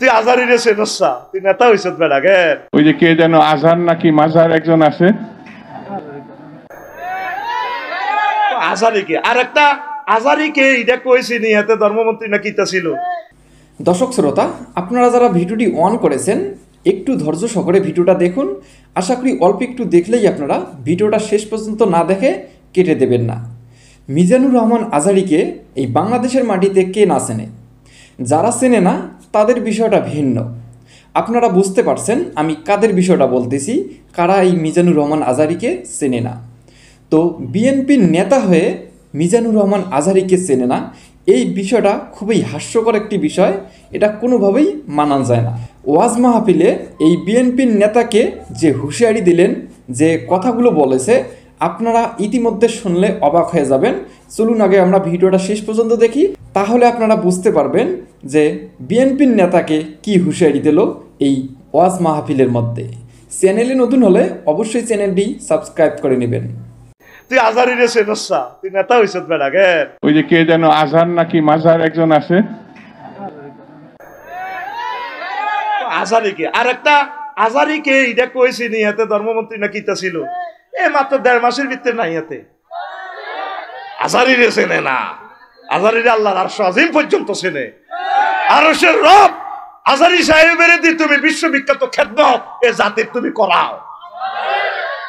তুই আজারি রে চেনসা, তুই নেতা হইছ বেড়াগে। ওই যে কে যেন আজার নাকি মাজার একজন আছে, আজারি কে? আর একটা আজারি কে এটা কইছি নি, এতে ধর্মমন্ত্রী নাকি তা ছিল। দর্শক শ্রোতা, আপনারা যারা ভিডিওটি অন করেছেন একটু ধৈর্য সহকারে ভিডিওটা দেখুন। আশা করি অল্প একটু দেখলেই আপনারা ভিডিওটা শেষ পর্যন্ত না দেখে কেটে দেবেন না। মিজানুর রহমান আজারিকে এই বাংলাদেশের মাটিতে কে না চেনে? যারা চেনে না তাদের বিষয়টা ভিন্ন। আপনারা বুঝতে পারছেন আমি কাদের বিষয়টা বলতেছি, কারা এই মিজানুর রহমান আজারিকে চেনে না। তো বিএনপির নেতা হয়ে মিজানুর রহমান আজারিকে চেনে না, এই বিষয়টা খুবই হাস্যকর একটি বিষয়। এটা কোনোভাবেই মানা যায় না। ওয়াজ মাহফিলে এই বিএনপির নেতাকে যে হুঁশিয়ারি দিলেন, যে কথাগুলো বলেছে, আপনারা ইতিমধ্যে শুনলে অবাক হয়ে যাবেন। চলুন আগে আমরা ভিডিওটা শেষ পর্যন্ত দেখি, তাহলে আপনারা বুঝতে পারবেন যে বিএনপির নেতাকে কি হুঁশিয়ারি দিল এই ওয়াজ মাহফিলের মধ্যে। চ্যানেলে নতুন হলে অবশ্যই চ্যানেলটি সাবস্ক্রাইব করে নেবেন। তুই আজারি রে চেনসা, তুই নেতা হইছ বেড়াগে। ওই যে কে যেন আজার নাকি মাজার একজন আছে, আজারি কে? আর একটা আজারি কে এটা কইছি নি, এতে ধর্মমন্ত্রী নাকি তা ছিল। এ মাত্র 1.5 মাসের ভিতরে নাই এতে। আজারি রে চেনে না, আজারি রে আল্লাহর আরশ আজিম পর্যন্ত চেনে। আরশের রব আজারি সাহেবের দি তুমি বিশ্ববিখ্যাত খেদমত এ জাতির তুমি করাও।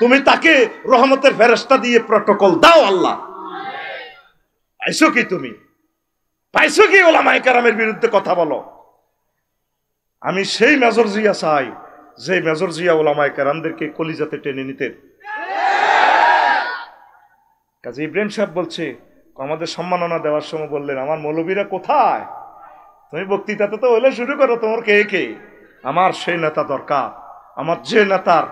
তুমি তাকে রহমতের ফেরেশতা দিয়ে প্রটোকল দাও। আল্লাহ পাইছো কি? তুমি পাইছো কি? ওলামায়ে কেরামের বিরুদ্ধে কথা বলো। আমি সেই মেজর জিয়া চাই যে মেজর জিয়া ওলামায়ে কেরামদেরকে কলিজাতে টেনে নিতেন। কাজী ইব্রাহিম সাহেব বলছে, আমাদের সম্মাননা দেওয়ার সময় বললেন, আমার মৌলবীরা কোথায়? তুমি বক্তৃতাতে তো হইলে শুরু করো, তোমার কে কে? আমার সেই নেতা দরকার, আমার যে নেতার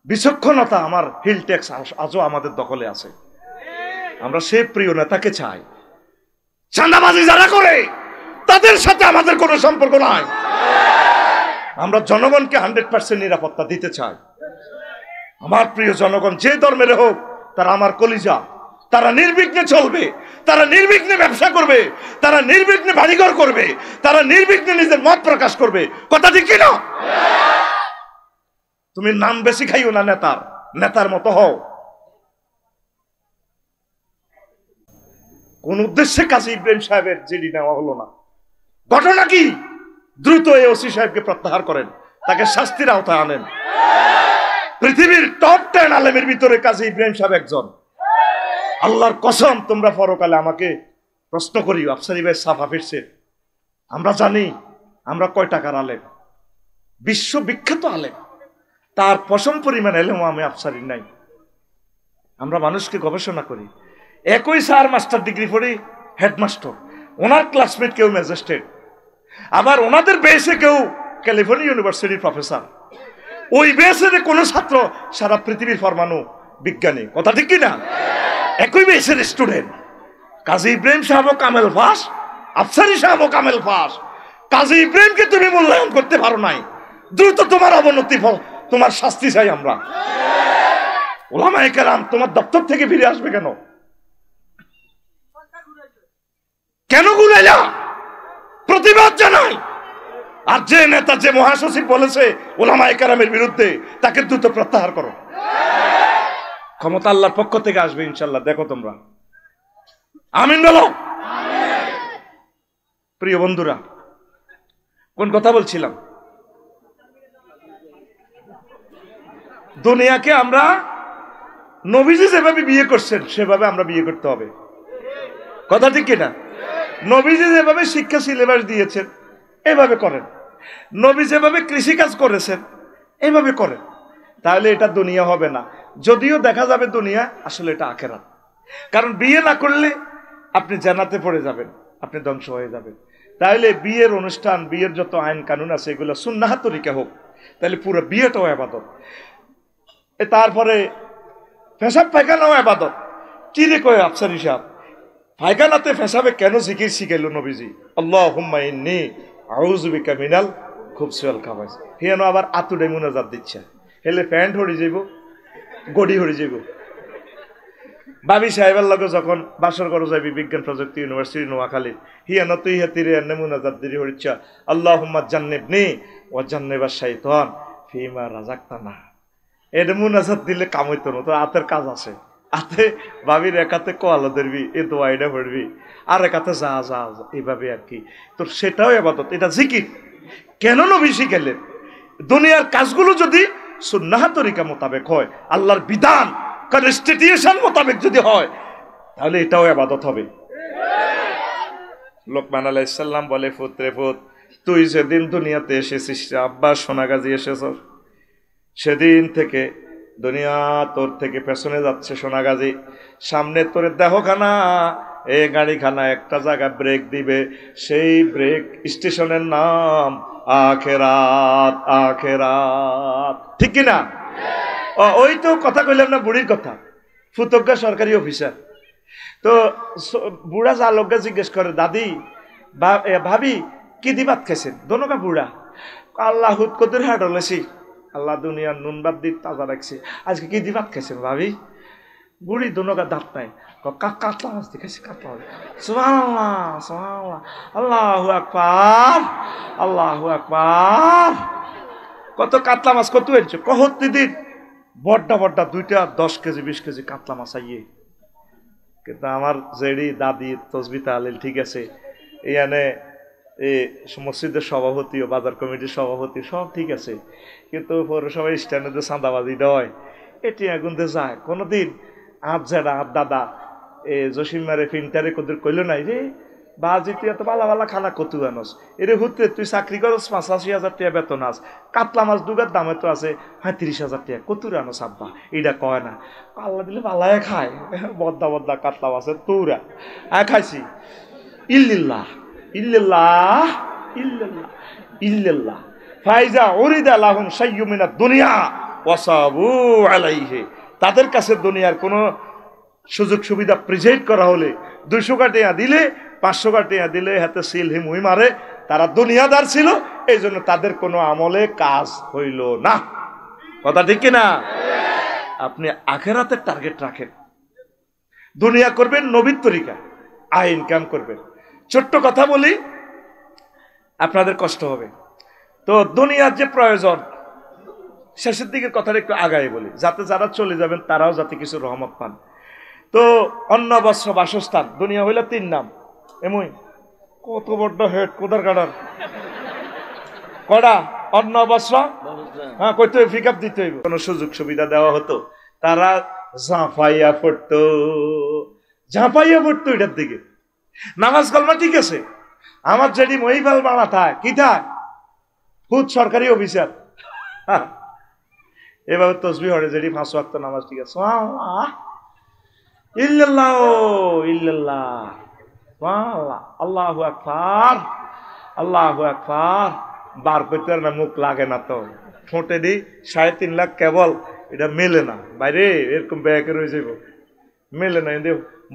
বিচক্ষণতা, আমার হিল ট্যাক্স আজও আমাদের দখলে আছে। আমরা সেই প্রিয় নেতাকে চাই। চাঁদাবাজি যারা করে তাদের সাথে আমাদের কোনো সম্পর্ক নাই। আমরা জনগণকে 100% নিরাপত্তা দিতে চাই। আমার প্রিয় জনগণ যে ধর্মের হোক, তারা আমার কলিজা। তারা নির্বিঘ্নে চলবে, তারা নির্বিঘ্নে ব্যবসা করবে, তারা নির্বিঘ্নে বাড়িঘর করবে, তারা নির্বিঘ্নে নিজের মত প্রকাশ করবে। কথা ঠিক কিনা? তুমি নাম বেশি খাইও না, নেতার নেতার মতো হও। কোন উদ্দেশ্যে কাজী ইব্রাহিম সাহেবের জিডি নেওয়া হলো না? ঘটনা কি? দ্রুত এই ওসি সাহেবকে প্রত্যাহার করেন, তাকে শাস্তির আওতায় আনেন। পৃথিবীর টপ 10 আলেমের ভিতরে কাজী ইব্রাহিম সাহেব একজন। আল্লাহর কসম, তোমরা পরকালে আমাকে প্রশ্ন করিও, আফসারি ভাই সাফা ফিরছে। আমরা জানি আমরা কয় টাকার আলেম, বিশ্ববিখ্যাত আলেম, তার পশম পরিমাণ এলেও আমি আফসারি নাই। আমরা মানুষকে গবেষণা করি। একই স্যার মাস্টার ডিগ্রি পড়ি, হেডমাস্টার, ওনার ক্লাসমেট কেউ ম্যাজিস্ট্রেট, আবার ওনাদের বেসে কেউ ক্যালিফোর্নিয়া ইউনিভার্সিটির প্রফেসর। ওই বেসে কোনো ছাত্র সারা পৃথিবীর পরমাণু বিজ্ঞানী। কথা ঠিক কিনা? একই বেসের স্টুডেন্ট। কাজী ইব্রাহিম সাহেব কামেল ফাস, আফসারি সাহেব কামেল ফাস। কাজী ইব্রাহিমকে তুমি মূল্যায়ন করতে পারো নাই, দ্রুত তোমার অবনতি, তোমার শাস্তি চাই আমরা। ওলামায়ে কেরাম তোমার দপ্তর থেকে ফিরে আসবে কেন? কেন ঘুরাইলা? প্রতিবাদ জানাই। আর যে নেতা, যে মহাসচিব বলেছে ওলামায়ে কেরামের বিরুদ্ধে, তাকে দ্রুত প্রত্যাহার করো। ক্ষমতা আল্লাহর পক্ষ থেকে আসবে ইনশাল্লাহ, দেখো তোমরা। আমিন বলো। প্রিয় বন্ধুরা, কোন কথা বলছিলাম? দুনিয়াকে আমরা নবীজি যেভাবে বিয়ে করছেন সেভাবে আমরা বিয়ে করতে হবে। কথা ঠিক কিনা? নবীজি যেভাবে শিক্ষা সিলেবাস দিয়েছেন এভাবে করেন, নবী যেভাবে কৃষিকাজ করেছেন এইভাবে করেন, তাহলে এটা দুনিয়া হবে না। যদিও দেখা যাবে দুনিয়া, আসলে এটা আখিরাত। কারণ বিয়ে না করলে আপনি জান্নাতে পড়ে যাবেন, আপনি ধ্বংস হয়ে যাবেন। তাহলে বিয়ের অনুষ্ঠান, বিয়ের যত আইন কানুন আছে এগুলো সুন্নাহ তরিকা হোক, তাহলে পুরো বিয়েটাও ইবাদত। তারপরে পেশাব পায়খানাও ইবাদত। কি রে কয় আফসারি সাহেব, পায়খানাতে পেশাবে কেন জিকির শিখাইল নবীজি? আল্লাহুম্মা ইন্নী আউযু বিকা মিনাল খুবসি ওয়াল খাবাইস। হিয়ানো আবার আতুডে মুনাজাত দিচ্ছে, হেলে প্যান্ট হরি যাইব, গড়ি হরি যাইব। বাবি সাহেবের লগে যখন বাসর করো যাবি বিজ্ঞান প্রযুক্তি ইউনিভার্সিটি নোয়াখালী হিয়ান তুই হাতিরে এনে মুনাজাত দিরি হরিচ্ছা আল্লাহুম্মা জান্নিবনি ওয়া জান্নিবাশ শাইতান ফিমা রাযাকতানা। এটা মুনাজাত দিলে কাম হইতো না, তো হাতের কাজ আছে। হাতে ভাবির একাতে কোয়ালো ধরবি, এ দোয়াইটা পড়বি, আর একাতে যা যা এইভাবে আর কি। তো সেটাও ইবাদত, এটা জিকির। কেন নবী শিখাইলেন? দুনিয়ার কাজগুলো যদি সুন্নাহ তরিকা মোতাবেক হয়, আল্লাহর বিধান কনস্টিটিউশন মোতাবেক যদি হয়, তাহলে এটাও ইবাদত হবে। লোকমান আলাইহিস সালাম বলে, পুত্রে পুত, তুই যেদিন দুনিয়াতে এসেছিস, আব্বা সোনাগাজী এসেছ, সেদিন থেকে দুনিয়া তোর থেকে পেছনে যাচ্ছে সোনাগাজী। সামনে তোর দেহখানা, এই গাড়িখানা একটা জায়গা ব্রেক দিবে, সেই ব্রেক স্টেশনের নাম আখেরাত। আখেরাত ঠিক কিনা? ওই তো কথা কইলাম না, বুড়ির কথা। ফুতজ্ঞা সরকারি অফিসার। তো বুড়া জালককে জিজ্ঞেস করে, দাদি ভাবি কি দি ভাত খাইছেন? দোনোকা বুড়া আল্লাহ হুদ কদুর হাট হলেছি, আল্লাহ দুনিয়ার নুন বাদ দি তাজা রাখছে, আজকে কি দি ভাত খাইছেন ভাবি? বুড়ি দোনোকা দাঁত নাই, কাতলা মাছ দি খাইছি, কাতলা মাছ। সুবহানাল্লাহ সুবহানাল্লাহ, আল্লাহু আকবার আল্লাহু আকবার। কত কাতলা মাছ কত হয়েছে? কহত দিদির বড্ডা বড্ডা দুইটা 10 কেজি 20 কেজি কাতলা মাছ আইয়ে। কিন্তু আমার জেডি দাদি তসবি তাহলিল ঠিক আছে, এখানে এই মসজিদের সভাপতি ও বাজার কমিটির সভাপতি সব ঠিক আছে, কিন্তু পৌরসভার স্ট্যান্ডে যে চাঁদাবাজি হয়, এটি আগুনতে যায়। কোনোদিন আপ জেডা আপ দাদা জসিম মারে ফিনটারে কদুর কইল নাই রে, বাজি তুই এত বালা বালা খানা কতু আনস, এরে হুতে তুই চাকরি করস 85,000 টাকা বেতন আস, কাতলা মাছ দুগার দামে তো আছে 35,000 টাকা, কতুর আনস আব্বা? এটা কয় না, আল্লাহ দিলে বালায় খায়, বদ্দা বদ্দা কাতলা মাছের তুরা খাইছি। ইল্লিল্লাহ ইল্লাল্লাহ ইল্লাল্লাহ ইল্লাল্লাহ ফাইজা উরিদা লাহুম শাইয়্যু মিনাদ দুনিয়া ওয়াসাবু আলাইহি। তাদের কাছে দুনিয়ার কোনো সুযোগ সুবিধা প্রেজেন্ট করা হলে 200 টাকা দিলে 500 টাকা দিলে হাতে সিল হিমুই মারে। তারা দুনিয়াদার ছিল, এই জন্য তাদের কোনো আমলে কাজ হইল না। কথা ঠিক কিনা? আপনি আখেরাতের টার্গেট রাখেন, দুনিয়া করবেন নবীর তরিকা, আয় ইনকাম করবেন। ছোট্ট কথা বলি, আপনাদের কষ্ট হবে। তো দুনিয়ার যে প্রয়োজন, শেষের দিকের কথাটা একটু আগায় বলি, যাতে যারা চলে যাবেন তারাও যাতে কিছু রহমত পান। তো অন্ন বস্ত্র বাসস্থান, দুনিয়া হইলে 3 নাম। এমই কত বড্ড হেড কোদার কাটার কড়া অন্ন বস্ত্র, হ্যাঁ কইতে পিক আপ দিতে হইব। কোনো সুযোগ সুবিধা দেওয়া হতো, তারা ঝাঁপাইয়া পড়তো, ঝাঁপাইয়া পড়তো এটার দিকে। নামাজ কালমা ঠিক আছে, আমার যেটি মহিবাল বাড়া থাক কি থাক, খুদ সরকারি অফিসার, এভাবে তসবি হরে যেটি 5 ওয়াক্ত নামাজ ঠিক আছে। ইল্লাল্লাহ ইল্লাল্লাহ আল্লাহু আকবার আল্লাহু আকবার। বার করতে না, মুখ লাগে না, তো ঠোঁটে দি 3.5 লাখ কেবল, এটা মেলে না বাইরে, এরকম ব্যাকে রয়ে যাব, মেলে না।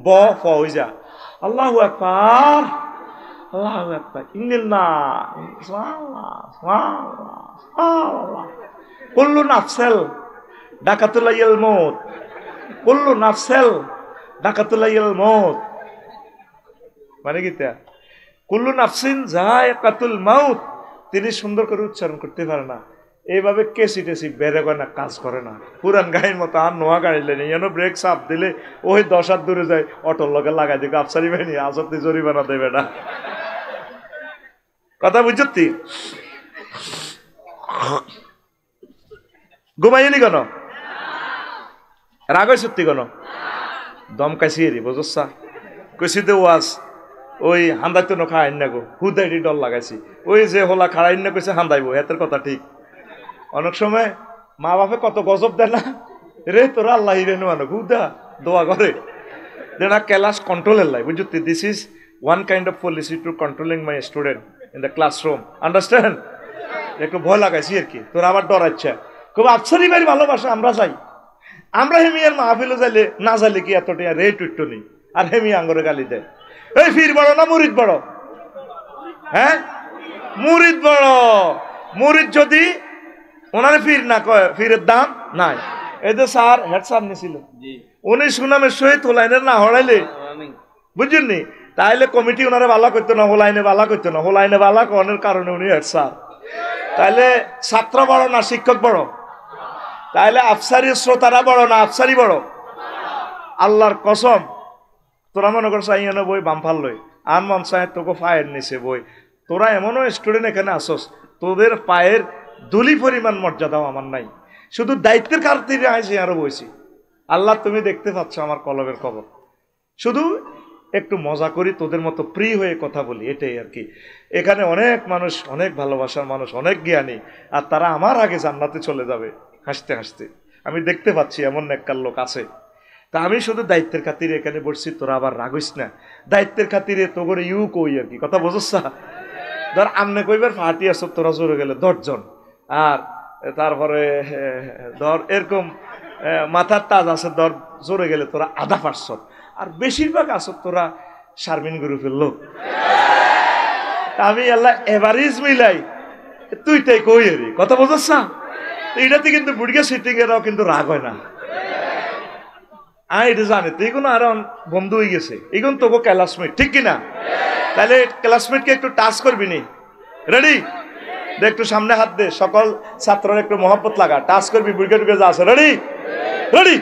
ব ফ হয়ে যা, আল্লাহু আকবার আল্লাহু আকবার ইন্নাল্লাহ কুল্লু নাফসেল ডাকাতুলাইয়াল মউত, কুল্লু নাফসেল ডাকাতুলাইয়াল মউত। মানে কি তা? কুল্লু নাফসিন যায়কাতুল মাউত, তিনি সুন্দর করে উচ্চারণ করতে পারে না, এইভাবে কেসি টেসি বেড়ে কয় না, কাজ করে না। পুরান গাড়ির মতো আর নোয়া গাড়িলে নেই, যেন ব্রেক চাপ দিলে ওই 10 হাত দূরে যায়, অটোর লগে লাগাই দিকে আফসারি বাহিনী আসতে জরিমানা দেবে না। কথা বুঝছি? ঘুমাইনি কেন? রাগ সত্যি কেন? দম কাশি রে বুঝছা, কইসিতে ওয়াজ ওই হান্দাইতো না খাই না গো, হুদাইটি ডর লাগাইছি, ওই যে হোলা খাড়াই না কইছে হান্দাইবো, হেতের কথা ঠিক। অনেক সময় মা বাপে কত গজব দেয় না রে, তোরা আল্লাহ রেনু আনো হুদা দোয়া করে দেনা ক্লাস কন্ট্রোলের লাই, বুঝতে? This is one kind of policy to controlling my student in the classroom, understand? একটু ভয় লাগাইছি আর কি, তোরা আবার ডরাচ্ছা। খুব আফসারি বাড়ি ভালোবাসা আমরা চাই, আমরা হেমিয়ার মাহফিলে যাইলে না যাইলে কি এতটা রেট উঠতো নেই, আর হেমি আঙ্গরে গালি দেয়, এই ফির বড় না মুরিদ বড়? হ্যাঁ মুরিদ বড়। মুরিদ যদি ওনারে ফির না কয়, ফিরের দাম নাই। এই যে স্যার হেড স্যার নিছিল, উনি সুনামের সহিত হোলাইনের না হরাইলে বুঝছেন নি, তাইলে কমিটি ওনারা বালা করতো না, হোলাইনে বালা করতো না। হোলাইনে বালা করানোর কারণে উনি হেড স্যার। তাইলে ছাত্র বড় না শিক্ষক বড়? তাইলে আফসারি শ্রোতারা বড় না আফসারি বড়? আল্লাহর কসম, তোরা মনে করছ আইয়ানো বই বামফাল লই, আর মন সাহেব তোকে ফায়ের নিছে বই। তোরা এমনও স্টুডেন্ট এখানে আসস, তোদের পায়ের দুলি পরিমাণ মর্যাদাও আমার নাই। শুধু দায়িত্বের খাতিরে আইসি আরো বইছি। আল্লাহ তুমি দেখতে পাচ্ছ আমার কলবের খবর। শুধু একটু মজা করি, তোদের মতো ফ্রি হয়ে কথা বলি, এটাই আর কি। এখানে অনেক মানুষ, অনেক ভালোবাসার মানুষ, অনেক জ্ঞানী, আর তারা আমার আগে জান্নাতে চলে যাবে হাসতে হাসতে। আমি দেখতে পাচ্ছি এমন নেককার লোক আছে। তা আমি শুধু দায়িত্বের খাতিরে এখানে বসছি, তোরা আবার রাগিস না। দায়িত্বের খাতিরে তো করে ইউ কই আর কি, কথা বোঝস না? ধর আমনে কইবার ফাটি আস, তোরা জোরে গেলে 10 জন, আর তারপরে ধর এরকম মাথার তাজ আছে, ধর জোরে গেলে তোরা আধা পারছ, আর বেশিরভাগ আসত তোরা শারমিন গ্রুপের লোক। আমি আল্লাহ এভারেজ মিলাই তুই তাই কই রে, কথা বোঝস না? এটাতে কিন্তু বুড়িয়া সিটিং এরাও কিন্তু রাগ হয় না। এটা জানে তো এগুলো আর বন্ধু হয়ে গেছে, এগুলো তোকে ক্লাসমেট, ঠিক কিনা? তাহলে ক্লাসমেটকে একটু টাচ করবি নি? রেডি? একটু সামনে হাত দে, সকল ছাত্ররা একটু মহব্বত লাগা, টাচ করবি, বুড়িয়া টুকে যা আছে। রেডি? রেডি?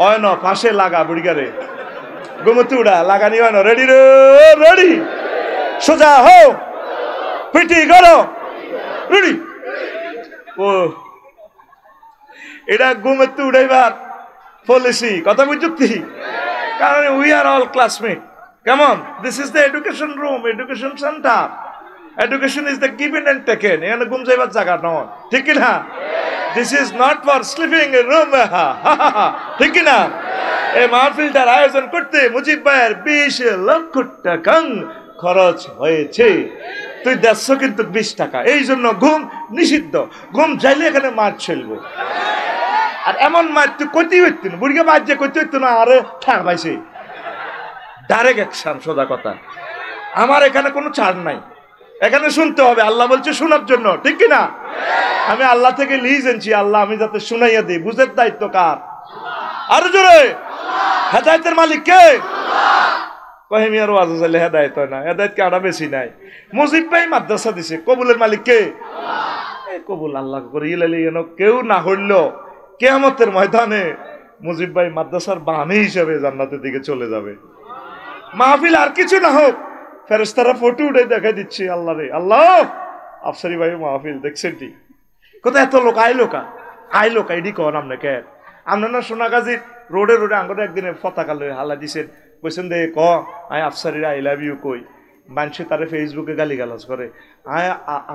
হয় না, পাশে লাগা বুড়িয়ারে, গোমতি উড়া লাগানি হয় না। রেডি রে? রেডি? সোজা হো, পিটি করো, রেডি? ও এটা গোমতি উড়াইবার পলিসি, কথা বুঝছি? কারণ উই আর অল ক্লাসমেট। কেমন? This is the education room, education center. Education is the given and taken. এখানে ঘুম যাইবার জায়গা নয়, ঠিক কিনা? This is not for sleeping room, ঠিক কিনা? এই মাহফিলটার আয়োজন করতে মুজিব ভাইয়ের 20 লক্ষ টাকা খরচ হয়েছে। তুই দেখছ কিন্তু 20 টাকা। এই জন্য ঘুম নিষিদ্ধ। ঘুম যাইলে এখানে মাছ চলবো। আর এমন মাছ তুই কইতে হইতো না, বুড়িকে মাছ যে কইতে হইতো না, আরে ঠাক পাইছে ডাইরেক্ট অ্যাকশন, সোজা কথা। আমার এখানে কোনো ছাড় নাই, এখানে শুনতে হবে। আল্লাহ বলছে শোনার জন্য, ঠিক কিনা? আমি আল্লাহ থেকে লিজ এনেছি, আল্লাহ আমি যাতে শুনাইয়া দিই। বুঝের দায়িত্ব কার? আরো জোরে, হেদায়েতের মালিক কে? কহিমি আর ওয়াজ চাইলে হেদায়েত হয় না, হেদায়েত কে আড়া বেশি নাই। মুজিব ভাই মাদ্রাসা দিছে, কবুলের মালিক কে? কবুল আল্লাহ করে ইলালি, কেউ না হইল কিয়ামতের ময়দানে মুজিব ভাই মাদ্রাসার বাণী হিসেবে জান্নাতের দিকে চলে যাবে। মাহফিল আর কিছু না হোক, ফেরেশতারা ফটো উঠে দেখা দিচ্ছে, আল্লাহ রে আল্লাহ, আফসারি ভাই মাহফিল দেখছেন ঠিক? কোথায় এত লোক আইলো কা? আইলো কা এডি কন আপনি কে? আপনার না সোনাগাজীর রোডে রোডে আঙ্গরে একদিনে পতাকা লই হালা দিছেন, কইছেন দে ক আই আফসারিরা আই লাভ ইউ কই। মানুষে তারে ফেসবুকে গালিগালাজ করে,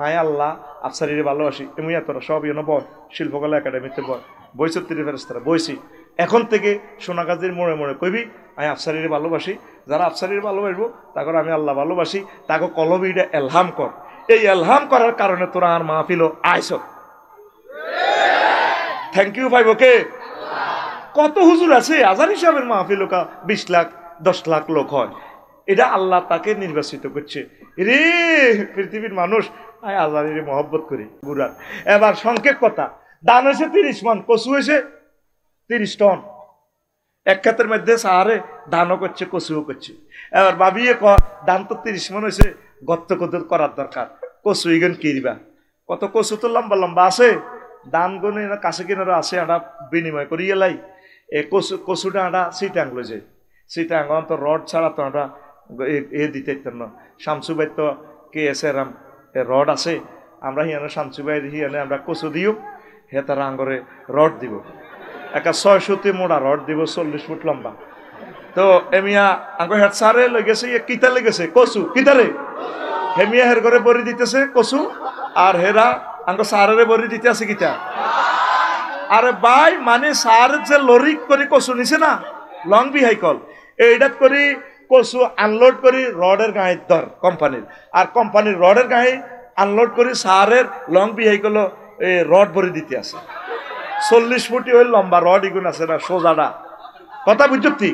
আয় আল্লাহ আফসারিরে ভালোবাসি। এমনি তোরা সব বল শিল্পকলা একাডেমিতে বল, 72 ফেরেশতারা বইছি। এখন থেকে সোনাগাজীর মোড়ে মোড়ে কইবি আমি আফসারিরে ভালোবাসি। যারা আফসারিরে ভালোবাসবো তাকে আমি আল্লাহ ভালোবাসি, তাকে কলবিটা এলহাম কর। এই এলহাম করার কারণে তোরা আর মাহফিল আইস। থ্যাংক ইউ ভাই। ওকে, কত হুজুর আছে আজান হিসাবের মাহফিল 20 লাখ 10 লাখ লোক হয়। এটা আল্লাহ তাকে নির্বাচিত করছে। রে পৃথিবীর মানুষ আয় আজানিরে মহব্বত করি বুড়ার। এবার সংক্ষেপ কথা, দান হয়েছে 30 মন, কচু হয়েছে 30 টন। এক ক্ষেতের মধ্যে সাহারে ধানও করছে, কচুও করছে। এবার ভাবিয়ে ধান তো 30 মন হয়েছে, গর্ত কত করার দরকার, কচু ইগন কিনবা। কত কচু তো লম্বা লম্বা আছে, দান গনে কাছে কিনারও আছে, আটা বিনিময় করি এলাই। কচুটা আটা সিটাং লইছে, সিটাং তো রড ছাড়া তো আটা এ দিতে না। শামসুবাই তো কে এসে রাম রড আছে, আমরা হিয়ানে শামসুবাই হিয়ানে আমরা কচু দিও, হে তারা আঙ্গরে রড দিব, একটা 600 মোড়া রড দিব, 40 ফুট লম্বা। তো এমিয়া আঙ্গ হেড সারে লই গেছে, কিতা লেগেছে কচু, কিতারে হেমিয়া হের ঘরে বড়ি দিতেছে কচু, আর হেরা আঙ্গ সারে বড়ি দিতে আছে কিতা। আরে ভাই মানে সার যে লরি করে কচু নিছে না, লং বিহাইকল এইটাত করি কচু আনলোড করি রডের গায়ে ধর কোম্পানির, আর কোম্পানির রডের গায়ে আনলোড করি সারের লং বিহাইকল রড ভরে দিতে আছে। 40 ফুটি ওই লম্বা রড ইগুন আছে না সোজাটা, কথা বুঝছি?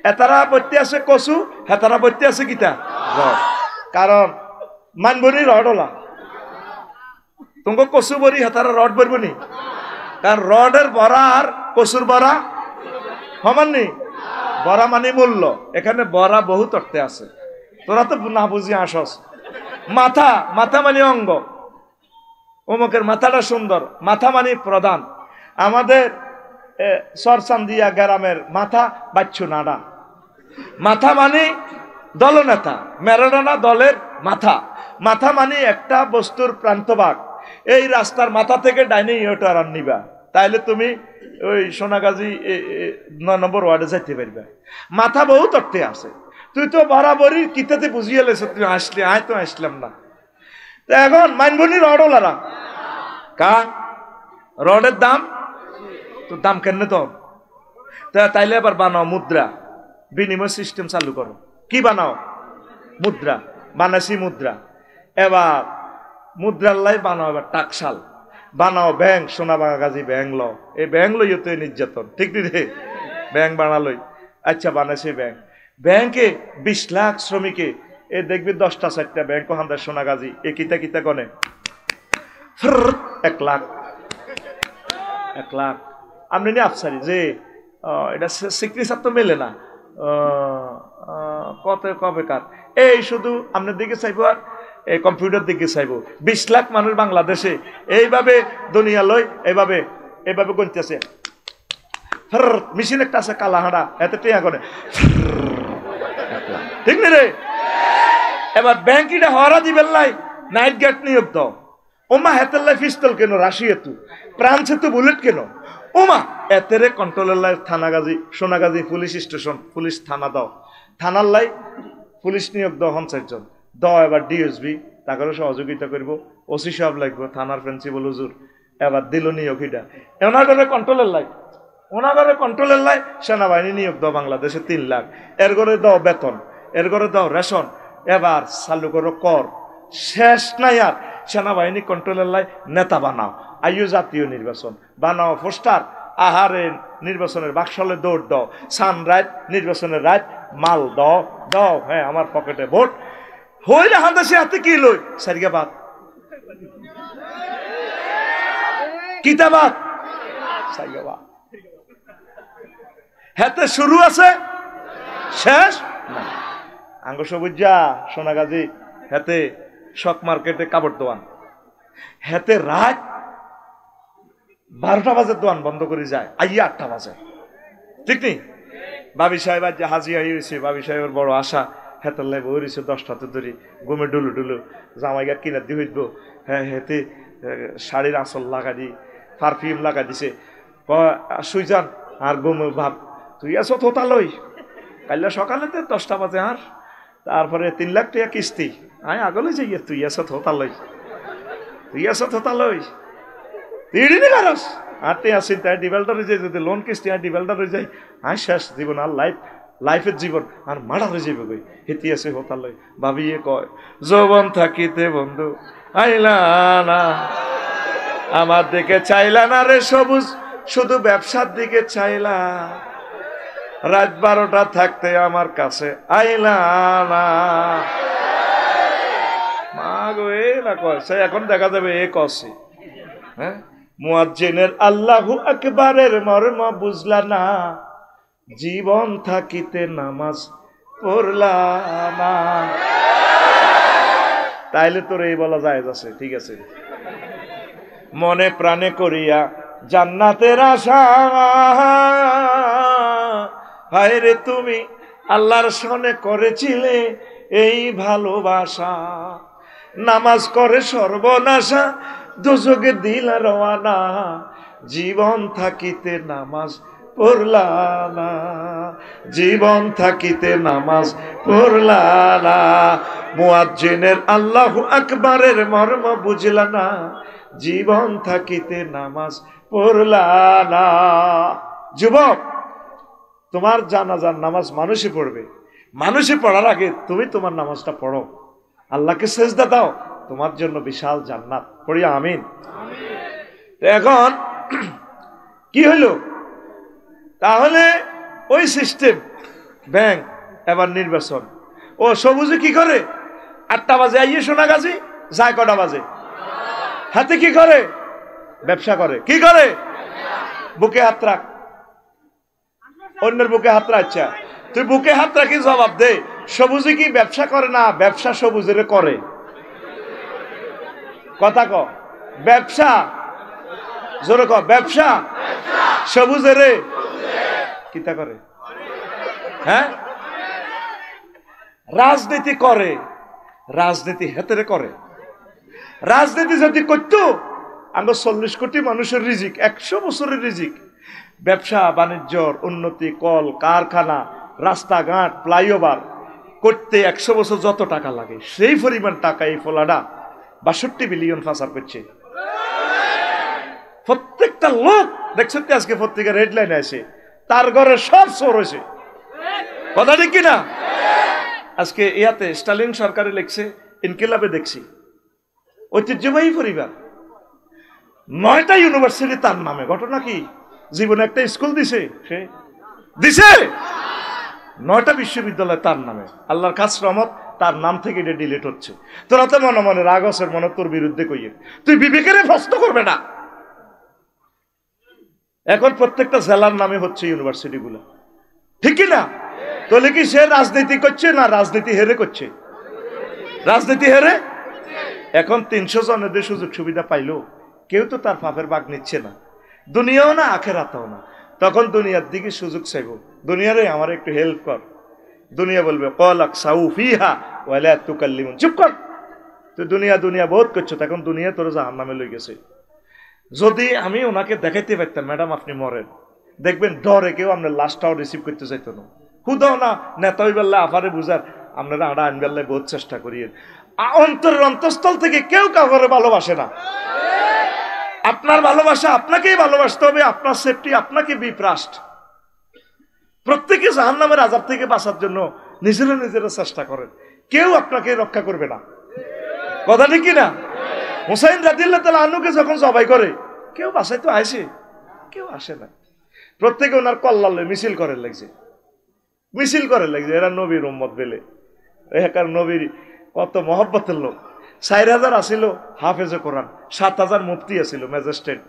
এতারা বইতে আছে কচু, হেতারা বইতে আছে কিতা রড। কারণ মানবনি রড ওলা তোমাকে কচু বরি হেতারা রড ভরবনি, কারণ রডের বড়া আর কচুর বড়া সমাননি বড়া মানে মূল্য এখানে বড়া বহুত অর্থে আছে তোরা তো না বুঝি আসস মাথা মাথা মানে অঙ্গ অমুকের মাথাটা সুন্দর মাথা মানে প্রধান আমাদের সরচান্দিয়া গ্রামের মাথা বাচ্চু নাডা মাথা মানে দলনেতা ম্যারাডোনা দলের মাথা মাথা মানে একটা বস্তুর প্রান্তভাগ এই রাস্তার মাথা থেকে ডাইনে ইউটার নিবা তাইলে তুমি ওই সোনাগাজী 9 নম্বর ওয়ার্ডে যাইতে পারবে মাথা বহুত অর্থে আছে তুই তো বরাবরই কিতাতে বুঝিয়ে লেছ তুই আসলি আয় তো আসলাম না এখন মাইনবনি রডওয়ালারা কা রডের দাম তো দাম কেন তো তাইলে এবার বানাও মুদ্রা বিনিময় সিস্টেম চালু করো কি বানাও মুদ্রা বানাসি মুদ্রা এবার মুদ্রার লাই বানাও এবার টাকশাল বানাও ব্যাংক সোনাবাগাজি ব্যাংক ল এই ব্যাংক লইও তো নির্যাতন ঠিক নি রে ব্যাংক বানালই আচ্ছা বানাসি ব্যাংক ব্যাংকে 20 লাখ শ্রমিকে এ দেখবি 10টা 4টা ব্যাংক হান্দার সোনাগাজি এ কিতা কিতা গনে 1 লাখ 1 লাখ আপনি নি আফসারি যে এটা সিগনেচার তো মেলে না কত কবেকার এই শুধু আপনার দিকে চাইবো আর এই কম্পিউটার দিকে চাইবো 20 লাখ মানুষ বাংলাদেশে এইভাবে দুনিয়া লই এইভাবে এইভাবে গণতেছে মেশিন একটা আছে কালাহাড়া এত টিয়া করে ঠিক না রে এবার ব্যাংকিটা হরা দিবেন লাই নাইট গার্ড নিয়োগ দাও ওমা হাতের লাই পিস্তল কেন রাশি এতু প্রাণ সেতু বুলেট কেন ওমা এতেরে কন্ট্রোলের লাই থানাগাজী সোনাগাজী পুলিশ স্টেশন পুলিশ থানা দাও থানার লাই পুলিশ নিয়োগ দাও 50 জন দাও এবার ডিএসবি তাকে সহযোগিতা করব ওসি সাহেব লাগবে থানার প্রিন্সিপাল হুজুর এবার দিল নিয়োগ এটা ওনার কন্ট্রোলের লাই ওনাগরে কন্ট্রোলের লাই সেনাবাহিনী নিয়োগ দাও বাংলাদেশে 3 লাখ এর করে দাও বেতন এর করে দাও রেশন এবার চালু করো কর শেষ নাই আর সেনাবাহিনী কন্ট্রোলের লাই নেতা বানাও আইয়ু জাতীয় নির্বাচন বানাও পোস্টার আহারে নির্বাচনের বাক্সলে দৌড় দাও সানরাইজ নির্বাচনের রাত মাল দাও দাও হ্যাঁ আমার পকেটে ভোট হইলে হাতে হাতে কি লই সারিগাবাদ কিতাবাদ সারিগাবাদ হাতে শুরু আছে শেষ না আঙ্গ সবুজা সোনাগাজী হাতে শক মার্কেটে কাপড় দোয়ান হাতে রাত 12টা বাজে দোয়ান বন্ধ করে যায় আইয়া 8টা বাজে ঠিক নেই বাবি সাহেব আজ হাজি হয়েছে বাবি সাহেবের বড় আশা হেতার লাই বইছে 10টাতে ধরি ঘুমে ডুলু ডুলু জামাইগা কিনা দিয়ে হইব হ্যাঁ হেতে শাড়ির আঁচল লাগা দি পারফিউম লাগা দিছে শুই যান আর ঘুমে ভাব তুই আছো থোতা লই কাইলে সকালেতে 10টা বাজে আর তারপরে 3 লাখ টাকা কিস্তি আয় আগলে যাই তুই আছো থোতা লই তুই আছো থোতা লই তিড়ি নি গারস আর তে আসিন তাই ডিভেলপার হয়ে যায় যদি লোন কিস্তি আর ডিভেলপার হয়ে যায় আয় শেষ জীবন আর লাইফের জীবন আর মারা হয়ে যাবে কই হেতি আছে হতা লই ভাবিয়ে কয় যৌবন থাকিতে বন্ধু আইলা না আমার দিকে চাইলা না রে সবুজ শুধু ব্যবসার দিকে চাইলা রাত 12টা থাকতে আমার কাছে আইলা না মা গো এ না কয় এখন দেখা যাবে এ কসি হ্যাঁ মুয়াজ্জিনের আল্লাহু আকবারের মর্ম বুঝলা না জীবন থাকিতে নামাজ পড়লা না তাইলে তোর এই বলা যায় আছে ঠিক আছে মনে প্রাণে করিয়া জান্নাতের আশা হায় রে তুমি আল্লাহর সনে করেছিলে এই ভালোবাসা নামাজ করে সর্বনাশা দোজকে দিলা রওয়ানা জীবন থাকিতে নামাজ পড়লা না জীবন থাকিতে নামাজ পড়লা না মুয়াজ্জিনের আল্লাহু আকবারের মর্ম বুঝলা না জীবন থাকিতে নামাজ পড়লা না যুবক তোমার জানাজার নামাজ মানুষই পড়বে মানুষই পড়ার আগে তুমি তোমার নামাজটা পড়ো আল্লাহকে সেজদা দাও তোমার জন্য বিশাল জান্নাত পড়ি আমিন এখন কি হইল তাহলে ওই সিস্টেম ব্যাংক এবার নির্বাচন ও সবুজে কি করে 8টা বাজে আইয়ে সোনাগাজী যায় কটা বাজে হাতে কি করে ব্যবসা করে কি করে বুকে হাত রাখ অন্যের বুকে হাত রাখছে, তুই বুকে হাত রাখি জবাব দে, সবুজে কি ব্যবসা করে না? ব্যবসা সবুজের করে। কথা ক, ব্যবসা জোরে ক, ব্যবসা সবুজের কিতা করে? হ্যাঁ, রাজনীতি করে, রাজনীতি হেতেরে করে। রাজনীতি যদি করতো আমরা 40 কোটি মানুষের রিজিক, 100 বছরের রিজিক, ব্যবসা বাণিজ্যর উন্নতি, কল কারখানা, রাস্তাঘাট, ফ্লাইওভার করতে 100 বছর যত টাকা লাগে সেই পরিমাণ টাকা এই ফলাডা 62 বিলিয়ন পাচার করছে। প্রত্যেকটা লোক দেখছেন আজকে পত্রিকার হেডলাইনে আছে তার ঘরে সব চোর হয়েছে। কথা ঠিক কিনা? আজকে ইয়াতে স্টালিন সরকারে লিখছে, ইনকিলাবে দেখছি ঐতিহ্যবাহী পরিবার, 9টা ইউনিভার্সিটি তার নামে। ঘটনা কি? জীবনে একটা স্কুল দিছে, সে দিছে 9টা বিশ্ববিদ্যালয় তার নামে। আল্লাহর খাস রহমত, তার নাম থেকে এটা ডিলিট হচ্ছে। তোরা তো মনে মনে রাগ আছে, মনে তোর বিরুদ্ধে কইয়ে তুই বিবেকের প্রশ্ন করবে না। এখন প্রত্যেকটা জেলার নামে হচ্ছে ইউনিভার্সিটি গুলো, ঠিক কিনা? তাহলে কি সে রাজনীতি করছে না রাজনীতি হেরে করছে? রাজনীতি হেরে। এখন 300 জনের সুযোগ সুবিধা পাইলো, কেউ তো তার পাপের ভাগ নিচ্ছে না, দুনিয়াও না আখেরাতেও না। তখন দুনিয়ার দিকে সুযোগ চাইব, দুনিয়ারে আমার একটু হেল্প কর। দুনিয়া বলবে কলাক সাউ ফিহা ওয়ালা তুকাল্লিমুন, চুপ কর, তুই দুনিয়া দুনিয়া বহুত করছো, তখন দুনিয়া তোর জাহান্নামে লই গেছে। যদি আমি ওনাকে দেখাইতে পারতাম, ম্যাডাম আপনি মরেন, দেখবেন ডরে কেউ আপনার লাশটাও রিসিভ করতে চাইতো না। হুদাও না নেতা ওই বেলা আফারে বুঝার আপনারা আড়া আনবেলায় বহুত চেষ্টা করিয়েন। অন্তরের অন্তঃস্থল থেকে কেউ কাউকে ভালোবাসে না। আপনার ভালোবাসা আপনাকেই ভালোবাসতে হবে, আপনার সেফটি আপনাকে বি ফার্স্ট। প্রত্যেকে জাহান্নামের আযাব থেকে বাঁচার জন্য নিজেরা নিজেরা চেষ্টা করেন, কেউ আপনাকে রক্ষা করবে না। কথা ঠিক কিনা? হুসাইন রাদিয়াল্লাহু তাআলা আনহুকে যখন জবাই করে কেউ বাঁচাইতে আসে? কেউ আসে না। প্রত্যেকে ওনার কল্যাণ মিছিল করে লাগছে, মিছিল করে লাগছে, এরা নবীর উম্মত বেলে, এখানকার নবীর কত মহব্বতের লোক। 4000 আসিল হাফেজে কোরআন, 7000 মুফতি আসিল, ম্যাজিস্ট্রেট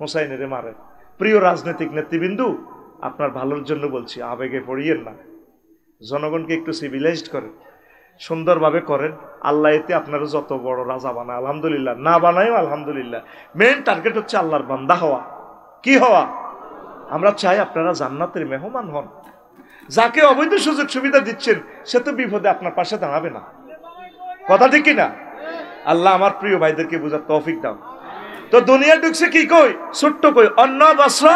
হুসাইনের মারে। প্রিয় রাজনৈতিক নেতৃবৃন্দু, আপনার ভালোর জন্য বলছি, আবেগে পড়িয়েন না, জনগণকে একটু সিভিলাইজড করেন, সুন্দরভাবে করেন। আল্লাহ এতে আপনারা যত বড় রাজা বানায় আলহামদুলিল্লাহ, না বানায়ও আলহামদুলিল্লাহ। মেন টার্গেট হচ্ছে আল্লাহর বান্দা হওয়া। কি হওয়া? আমরা চাই আপনারা জান্নাতের মেহমান হন। যাকে অবৈধ সুযোগ সুবিধা দিচ্ছেন সে তো বিপদে আপনার পাশে দাঁড়াবে না। কথা ঠিক কিনা? আল্লাহ আমার প্রিয় ভাইদেরকে বুঝার তৌফিক দাও। তো দুনিয়া ঢুকছে কি কই? ছোট্ট কই, অন্ন বস্ত্র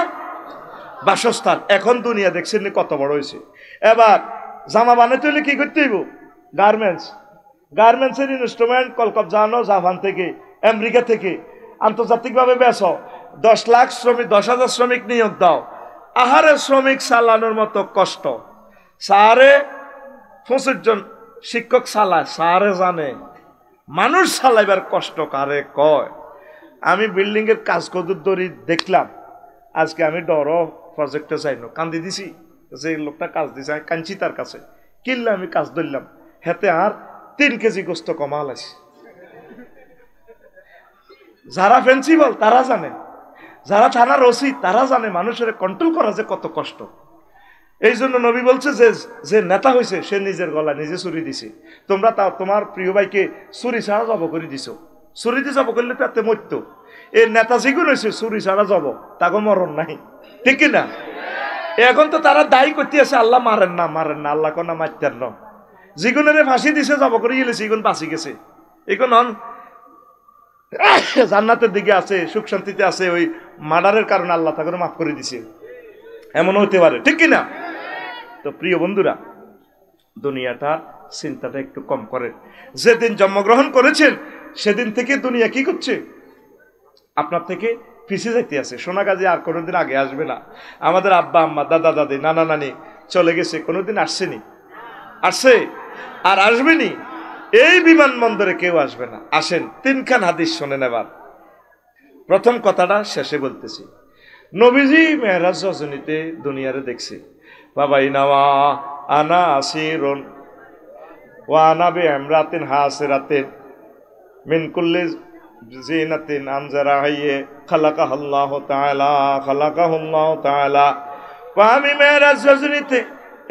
বাসস্থান। এখন দুনিয়া দেখছেন কত বড় হয়েছে। এবার জামা বানাতে হলে কি করতে হইব? গার্মেন্টস, গার্মেন্টসের ইনস্ট্রুমেন্ট কলকবজানো জাপান থেকে, আমেরিকা থেকে, আন্তর্জাতিকভাবে বেচো, 10,000 শ্রমিক নিয়োগ দাও। আহারে শ্রমিক চালানোর মতো কষ্ট, 25 জন শিক্ষক চালায়, সারে জানে মানুষ চালাইবার কষ্ট কারে কয়। আমি বিল্ডিং এর কাজ কদুর দড়ি দেখলাম, আজকে আমি ডর প্রজেক্টে যাইনো, কান্দি দিছি, যে লোকটা কাজ দিছে কাঞ্চি তার কাছে, কিনলে আমি কাজ ধরলাম, হেতে আর 3 কেজি গোস্ত কমাল আছে। যারা প্রিন্সিপাল তারা জানে, যারা থানার ওসি তারা জানে মানুষের কন্ট্রোল করা যে কত কষ্ট। এই জন্য নবী বলছে যে যে নেতা হয়েছে সে নিজের গলা নিজে ছুরি দিছে। তোমরা তা তোমার প্রিয় ভাইকে ছুরি ছাড়া জব করে দিছ, ছুরি দিয়ে জব করলে তাতে মরত। এই নেতা যেগুলো হয়েছে ছুরি ছাড়া জব, তাকে মরণ নাই, ঠিক কিনা? এখন তো তারা দায়ী করতে আছে আল্লাহ মারেন না, মারেন না, আল্লাহ কোনা মারতেন না। যেগুলোরে ফাঁসি দিছে জব করে গেলেছে, এগুন বাঁচি গেছে, এখন জান্নাতের দিকে আছে, সুখ শান্তিতে আছে। ওই মার্ডারের কারণে আল্লাহ তাকে মাফ করে দিছে, এমন হতে পারে, ঠিক কিনা? তো প্রিয় বন্ধুরা, দুনিয়াটার চিন্তাটা একটু কম করেন। যেদিন জন্মগ্রহণ করেছেন সেদিন থেকে দুনিয়া কি করছে? আপনার থেকে পিছিয়ে যাইতে আছে। সোনাগাজী আর কোনোদিন আগে আসবে না। আমাদের আব্বা আম্মা দাদা দাদি নানা নানি চলে গেছে, কোনোদিন আসছেনি? আসছে আর আসবেনি। এই বিমানবন্দরে কেউ আসবে না। আসেন 3খান হাদিস শোনেন। এবার প্রথম কথাটা শেষে বলতেছি। নবীজি মেহরাজ রজনীতে দুনিয়ারে দেখছে, বাবাই নাওয়া আনা আসিরুন ওয়া আনা বিআমরাতিন হাসিরাতিন মিন কুল্লি জিনাতিন আমজারাহিয়ে খালাকাহুল্লাহু তাআলা আমি মেরাজ রজনীতে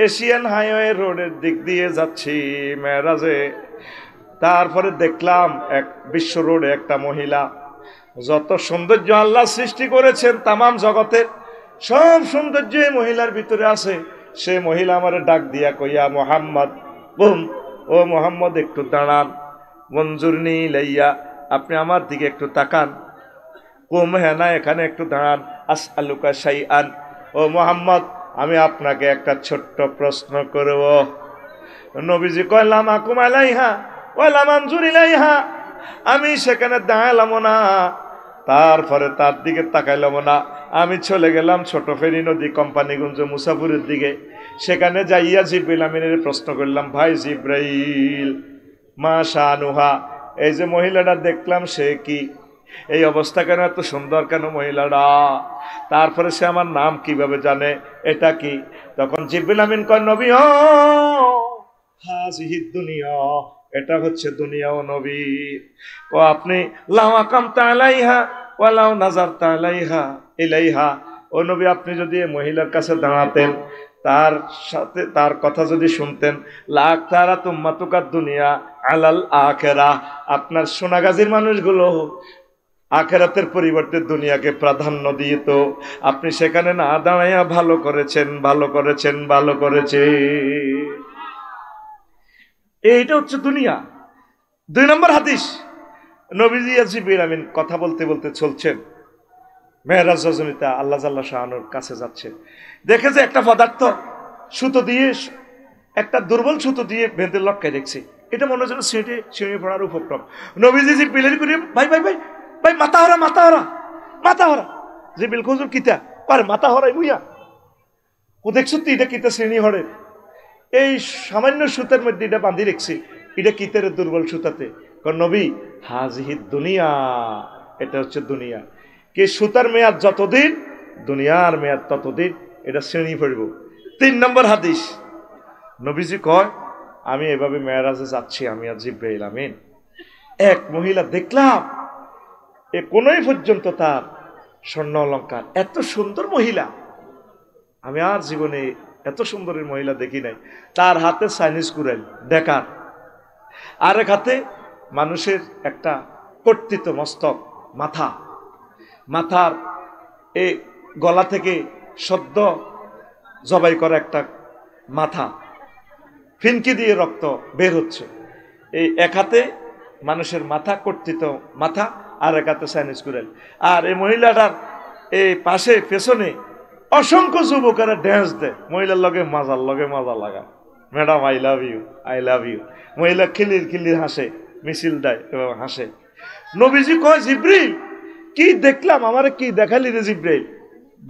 এশিয়ান হাইওয়ে রোডের দিক দিয়ে যাচ্ছি মেরাজে। তারপরে দেখলাম এক বিশ্ব রোডে একটা মহিলা, যত সৌন্দর্য আল্লাহ সৃষ্টি করেছেন তামাম জগতের সব সৌন্দর্য এই মহিলার ভিতরে আছে। সে মহিলা আমারে ডাক দিয়া কইয়া, মোহাম্মদ বুম, ও মোহাম্মদ একটু দাঁড়ান, মঞ্জুরনি লাইয়া, আপনি আমার দিকে একটু তাকান। কুম, হ্যাঁ না, এখানে একটু দাঁড়ান। আসআলুকা শাইআন, ও মোহাম্মদ আমি আপনাকে একটা ছোট্ট প্রশ্ন করব। নবীজি কয়, লামা কুম আলাইহা ওয়ালা মঞ্জুর ইলাইহা, আমি সেখানে দাঁড়ালাম না, তারপরে তার দিকে তাকাইলাম না। আমি চলে গেলাম ছোট ফেরি নদী কোম্পানিগঞ্জ মুসাফুরের দিকে। সেখানে যাইয়া জিবরিল আমিনের প্রশ্ন করলাম, ভাই জিব্রাইল, মা শানুহা, এই যে মহিলাটা দেখলাম সে কি, এই অবস্থা কেন, এত সুন্দর কেন মহিলাটা, তারপরে সে আমার নাম কিভাবে জানে, এটা কি? তখন জিবরিল আমিন কয়, নবী ও হাযিহিদ দুনিয়া, এটা হচ্ছে দুনিয়া ও নবী। ও আপনি লাউ আকামতা আলাইহা ওয়া লাউ নাযারতা আলাইহা ইলাইহা, ও নবী আপনি যদি এই মহিলার কাছে দাঁড়াতেন, তার সাথে তার কথা যদি শুনতেন, লাখ তারা তুম্মাতুকা দুনিয়া আলাল আখিরাহ, আপনার সোনাগাজীর মানুষগুলো আখিরাতের পরিবর্তে দুনিয়াকে প্রাধান্য দিয়ে তো আপনি সেখানে না দাঁড়াইয়া ভালো করেছেন, ভালো করেছেন, ভালো করেছে। এইটা হচ্ছে দুনিয়া। 2 নম্বর হাদিস, নবীজি জিবরিল আমিন কথা বলতে বলতে চলছেন মেরাজ রজনীতে, আল্লাহ জাল্লা শাআনুর কাছে যাচ্ছে। দেখে যে একটা পদার্থ সুতো দিয়ে, একটা দুর্বল সুতো দিয়ে বেঁধে লটকায় দেখছে। এটা মনে হচ্ছে সিঁড়ি পড়ার উপক্রম। নবীজি জিবরিল করে, ভাই ভাই ভাই ভাই, মাথা হরা, মাথা হরা, মাথা হরা। জিবরিল হুজুর কিতা পারে মাথা হরাই মুইয়া, ও দেখছো তুই এটা কিতা শ্রেণী হরে, এই সামান্য সুতার মধ্যে এটা বাঁধি রেখছি, এটা কিতের দুর্বল সুতাতে। নবী, হাযিহিদ দুনিয়া, এটা হচ্ছে দুনিয়া। কি সুতার মেয়াদ যতদিন, দুনিয়ার মেয়াদ ততদিন, এটা শ্রেণী পড়ব। 3 নম্বর হাদিস, নবীজি কয়, আমি এভাবে মেরাজে যাচ্ছি, আমি আর জিবরাইল আমিন, এক মহিলা দেখলাম, এ কোনই পর্যন্ত তার স্বর্ণ অলঙ্কার, এত সুন্দর মহিলা আমি আর জীবনে এত সুন্দরের মহিলা দেখি নাই। তার হাতে চাইনিজ কুড়াল দেখার, আরেক হাতে মানুষের একটা কর্তৃত্ব মস্তক, মাথা, মাথার এই গলা থেকে সদ্য জবাই করা একটা মাথা, ফিনকি দিয়ে রক্ত বের হচ্ছে। এই এক হাতে মানুষের মাথা, কর্তৃত্ব মাথা, আর এক হাতে চাইনিজ কুড়াল। আর এই মহিলাটার এই পাশে পেছনে অসংখ্য যুবকেরা ড্যান্স দেয়, মহিলার লগে মাজা লাগা, madam I love you, I love you. মহিলা খিলির খিলির হাসে, মিছিল দেয় এবং হাসে। নবীজি কয়, জিবরিল কি দেখলাম, আমারে কি দেখালি রে জিবরিল?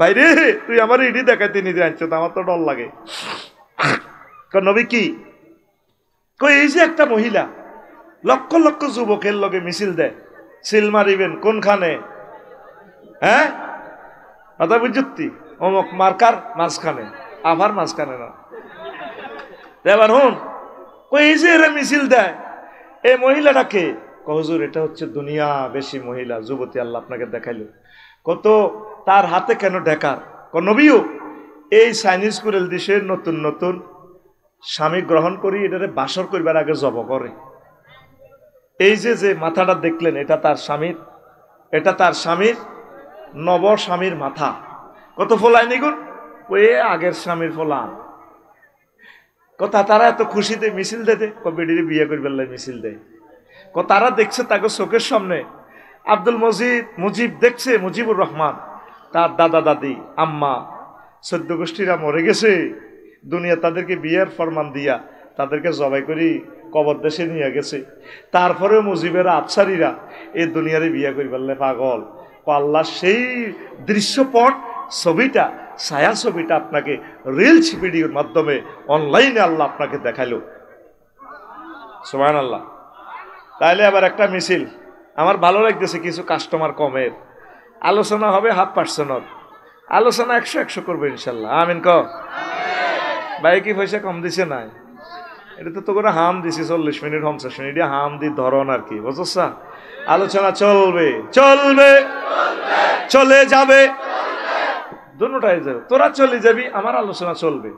বাইরে তুই আমার ইডি দেখাইতে নিতে আনছো, তো আমার তো ডর লাগে। নবী কি কই, এই যে একটা মহিলা লক্ষ লক্ষ যুবকের লগে মিছিল দেয়, সিল মারিবেন কোনখানে, হ্যাঁ কথা বুঝতি, অমুক মার্কার মাঝখানে, আভার মাঝখানে না। এবার হুন কই, এই যে এরা মিছিল দেয়, এই মহিলাটাকে হুজুর এটা হচ্ছে দুনিয়া বেশি মহিলা, যুবতী আল্লাহ আপনাকে দেখাইলো। কত তার হাতে কেন ঢেকার? নবীও এই চাইনিজ কুড়েল দেশে নতুন নতুন স্বামী গ্রহণ করি, এটারে বাসর করবার আগে জব করে। এই যে যে মাথাটা দেখলেন, এটা তার স্বামীর, এটা তার স্বামীর নব স্বামীর মাথা। কত ফোলায় নিগুন, ওই আগের স্বামীর ফোলা কথা। তারা এত খুশিতে মিছিল দেয়, বেডিরে বিয়ে করবার মিছিল দেয়। তারা দেখছে তাকে চোখের সামনে, আব্দুল মুজিব দেখছে, মুজিবুর রহমান, তার দাদা দাদি আম্মা 14 গোষ্ঠীরা মরে গেছে, দুনিয়া তাদেরকে বিয়ের ফরমান দিয়া তাদেরকে জবাই করি কবর দেশে নিয়ে গেছে। তারপরে মুজিবের আফসারিরা এই দুনিয়ারে বিয়ে করবার পাগল। আল্লাহ সেই দৃশ্যপট ছবিটা, ছায়া ছবিটা আপনাকে রিলস ভিডিওর মাধ্যমে অনলাইনে আল্লাহ আপনাকে দেখাইল। সুবহানাল্লাহ। তাইলে আবার একটা মিছিল, আমার ভালো লাগতেছে, কিছু কাস্টমার কমের আলোচনা হবে, 1/2% আলোচনা 100 করবো ইনশাল্লাহ। আমিন ক ভাই, কি পয়সা কম দিছে নাই? এটা তো করে হাম দিছি 40 মিনিট 50 মিনিট, হাম দি ধরন আর কি, বুঝছ? আলোচনা চলবে, চলবে, চলে যাবে। দুটোটাই যাবে। তোরা চলে যাবি, আমার আলোচনা চলবে।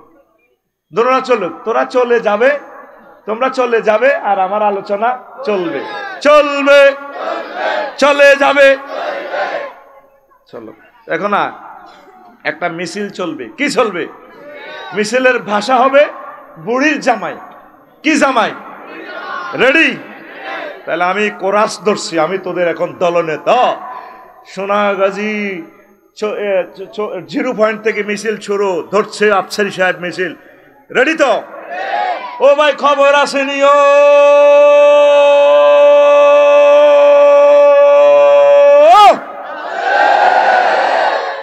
দুটোটা চলুক, তোরা চলে যাবে, তোমরা চলে যাবে, আর আমার আলোচনা চলবে। চলবে, চলে যাবে, চলো। এখন না একটা মিছিল চলবে। কি চলবে? মিছিলের ভাষা হবে বুড়ির জামাই। কি জামাই? রেডি? তাহলে আমি কোরাস ধরছি, আমি তোদের এখন দলনেতা। সোনাগাজী 0 পয়েন্ট থেকে মিছিল শুরু, ধরছে আফসারি সাহেব মিছিল। রেডি তো? ও ভাই খবর আসেনি?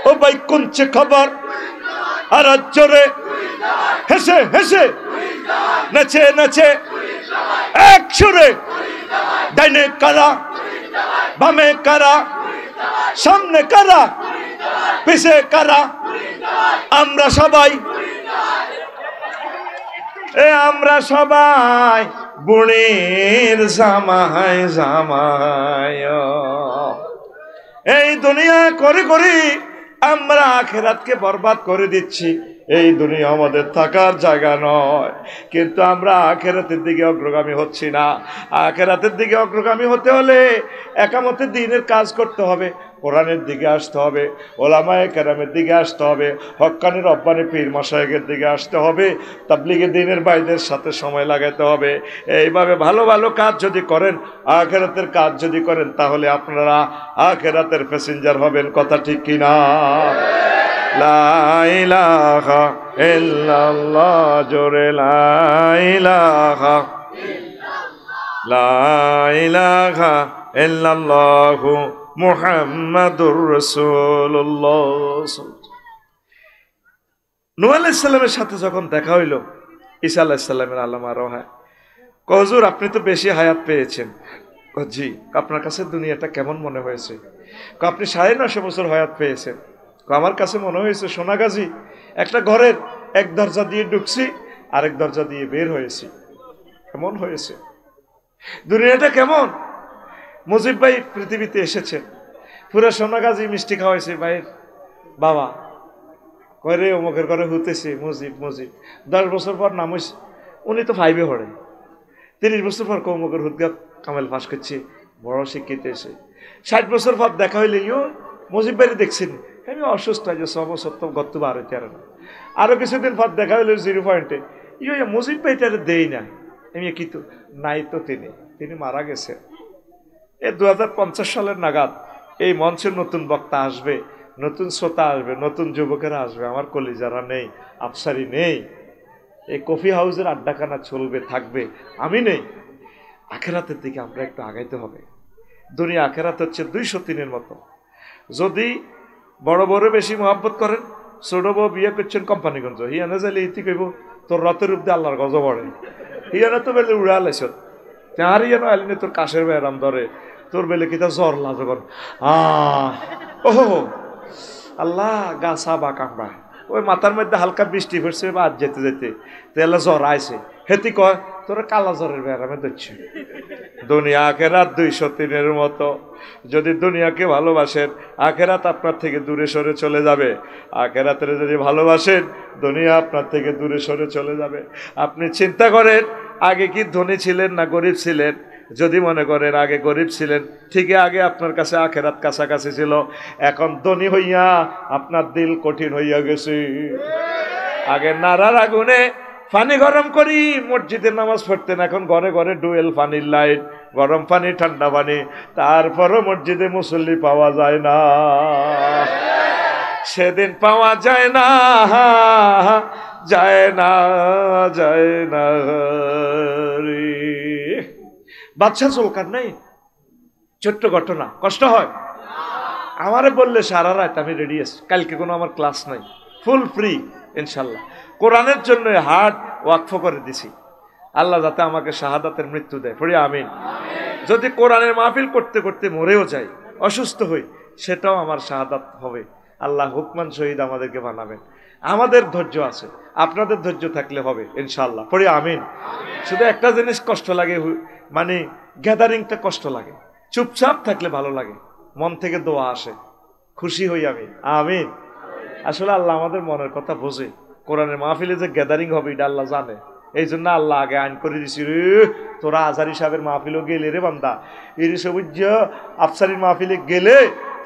ও ভাই কোনছে খবর? আর জোরে হেসে হেসে নেচে নেচে এক সুরে, ডাইনে কারা, বামে কারা, সামনে কারা, পিছে কারা, আমরা সবাই, আমরা সবাই বুড়ির জামাই জামাই। এই দুনিয়া করে করে আমরা আখিরাতকে বরবাদ করে দিচ্ছি। এই দুনিয়া আমাদের থাকার জায়গা নয়, কিন্তু আমরা আখিরাতের দিকে অগ্রগামী হচ্ছি না। আখিরাতের দিকে অগ্রগামী হতে হলে একামতে দ্বীনের কাজ করতে হবে, কোরআনের দিকে আসতে হবে, ওলামায়ে কেরামের দিকে আসতে হবে, হক্কানি রব্বানি পীর মাশায়েখের দিকে আসতে হবে, তাবলীগে দ্বীনের ভাইদের সাথে সময় লাগাতে হবে। এইভাবে ভালো ভালো কাজ যদি করেন, আখিরাতের কাজ যদি করেন, তাহলে আপনারা আখিরাতের প্যাসেঞ্জার হবেন। কথা ঠিক কিনা? লা ইলাহা ইল্লাল্লাহ, জোরে লা ইলাহা, লা ইলাহা ইল্লাল্লাহু মুহাম্মাদুর রাসূলুল্লাহ। নূহ আলাইহিস সালামের সাথে যখন দেখা হইল ঈসা আলাইহিস সালামের আল্লামা রোহা, হুজুর আপনি তো বেশি হায়াত পেয়েছেন। জি, আপনার কাছে দুনিয়াটা কেমন মনে হয়েছে? আপনি 9.5 বছর হায়াত পেয়েছেন। আমার কাছে মনে হয়েছে সোনাগাজী একটা ঘরের এক দরজা দিয়ে ঢুকছি, আরেক দরজা দিয়ে বের হয়েছি। কেমন হয়েছে দুনিয়াটা? কেমন? মুজিব ভাই পৃথিবীতে এসেছে, পুরো সোনাগাজী মিষ্টি খাওয়াইছে ভাইয়ের বাবা। করে অমুকের ঘরে হতেছে মুজিব মুজিব। 10 বছর পর নাম হয়েছে, উনি তো 5-এ পড়ে। 30 বছর পর অমুকের হুদগা কামেল পাস করছে, বড় শিক্ষিত এসে। 60 বছর পর দেখা হইলে মুজিব ভাই দেখছেন, আমি অসুস্থ হয়ে 6 বছর তো গত 12-13 না। আরো কিছুদিন পর দেখা হইলো 0 পয়েন্টে, মুজিব ভাইটারে দেই না। আমি কি তো নাই, তো তিনি মারা গেছে। 2050 সালের নাগাদ এই মঞ্চের নতুন বক্তা আসবে, নতুন শ্রোতা আসবে, নতুন যুবকেরা আসবে। আমার কলিজারা নেই, আফসারি নেই, এই কফি হাউসের আড্ডাখানা চলবে থাকবে, আমি নেই। আখেরাতের দিকে আমরা একটু আগাইতে হবে। দুনিয়া আখেরাত হচ্ছে 203-এর মতো। যদি বড় বড় বেশি মহাব্বত করেন, ছোট বউ বিয়ে করছেন কোম্পানিগঞ্জ, হিয়ানে যাইলে ইতি কইব তোর রথের উপরে আল্লাহর গজ পড়ে, হিয়ানে তো বেলে উড়া লাইছ, তার ইয়ানো আলিনে তোর কাশের বেড়াম ধরে, তোর বেলে কিতা জ্বর লাজগর ওহো আল্লাহ গাছা বা কামড়া, ওই মাথার মধ্যে হালকা বৃষ্টি পড়ছে বা আজ যেতে যেতে তেলা জ্বর আইছে, হেতি কয় তোরা কালা জ্বরের বেড়ামে ধরছে। দুনিয়া আখেরাত 203-এর মতো। যদি দুনিয়াকে ভালোবাসেন, আখেরাত আপনার থেকে দূরে সরে চলে যাবে। আখেরাতের যদি ভালোবাসেন, দুনিয়া আপনার থেকে দূরে সরে চলে যাবে। আপনি চিন্তা করেন, আগে কি ধনী ছিলেন না গরিব ছিলেন? যদি মনে করেন আগে গরিব ছিলেন, ঠিকই আগে আপনার কাছে আখেরাত কাছাকাছি ছিল। এখন ধনী হইয়া আপনার দিল কঠিন হইয়া গেছে। আগে নারার আগুনে পানি গরম করি মসজিদে নামাজ পড়তেন, এখন ঘরে ঘরে ডুয়েল পানির লাইট, গরম পানি ঠান্ডা পানি, তারপরও মসজিদে মুসল্লি পাওয়া যায় না। সেদিন পাওয়া যায় না, যায় না, যায় না। বাদশা চলকার নেই, ছোট্ট ঘটনা, কষ্ট হয়। আমারে বললে সারা রাত আমি রেডি আছি, কালকে কোনো আমার ক্লাস নাই, ফুল ফ্রি ইনশাল্লাহ। কোরআনের জন্য হার্ট ওয়াকফ করে দিছি, আল্লাহ যাতে আমাকে শাহাদাতের মৃত্যু দেয়, পড়ি আমিন। যদি কোরআনের মাহফিল করতে করতে মরেও যাই, অসুস্থ হই, সেটাও আমার শাহাদাত হবে। আল্লাহ হুকমান শহীদ আমাদেরকে বানাবেন। আমাদের ধৈর্য আছে, আপনাদের ধৈর্য থাকলে হবে ইনশাল্লাহ, পড়ি আমিন। শুধু একটা জিনিস কষ্ট লাগে, মানে গ্যাদারিংটা কষ্ট লাগে। চুপচাপ থাকলে ভালো লাগে, মন থেকে দোয়া আসে, খুশি হই আমি, আমিন। আসলে আল্লাহ আমাদের মনের কথা বোঝে। কোরআনের মাহফিলে যে গ্যাদারিং হবে এটা আল্লাহ জানে। এই জন্য আল্লাহ আগে আইন করে দিছি, রে তোরা আজারি সাহেবের মাহফিলও গেলে রে বান্দা, এর সবুজ আফসারির মাহফিলে গেলে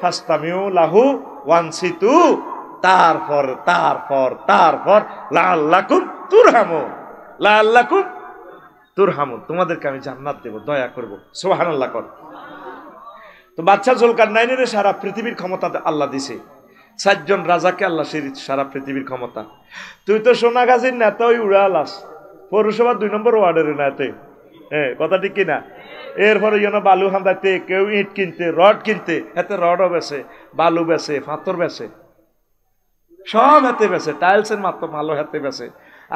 ফাস্তামিউ লাহু ওয়ানসিতু, তারপর তারপর তারপর লাআল্লাকুম তুরহামুন, লাআল্লাকুম তুরহামুন, তোমাদেরকে আমি জান্নাত দেব, দয়া করব। সুবহানাল্লাহ কর। তো বাদশা জুলকারনাইনের সারা পৃথিবীর ক্ষমতা আল্লাহ দিছে, 4 জন রাজাকে আল্লাহ সারা পৃথিবীর ক্ষমতা। তুই তো সোনাগাজীর নেতা, ওই উড়ালাস পৌরসভা 2 নম্বর ওয়ার্ডের নেতে, হ্যাঁ কথা ঠিক কিনা? এরপরে বালু হান্দাইতে, কেউ ইট কিনতে, রড কিনতে, এতে রডও বেছে, বালু বেছে, পাথর বেছে, সব হাতে বেছে, টাইলসের মাত্র ভালো হাতে বেছে।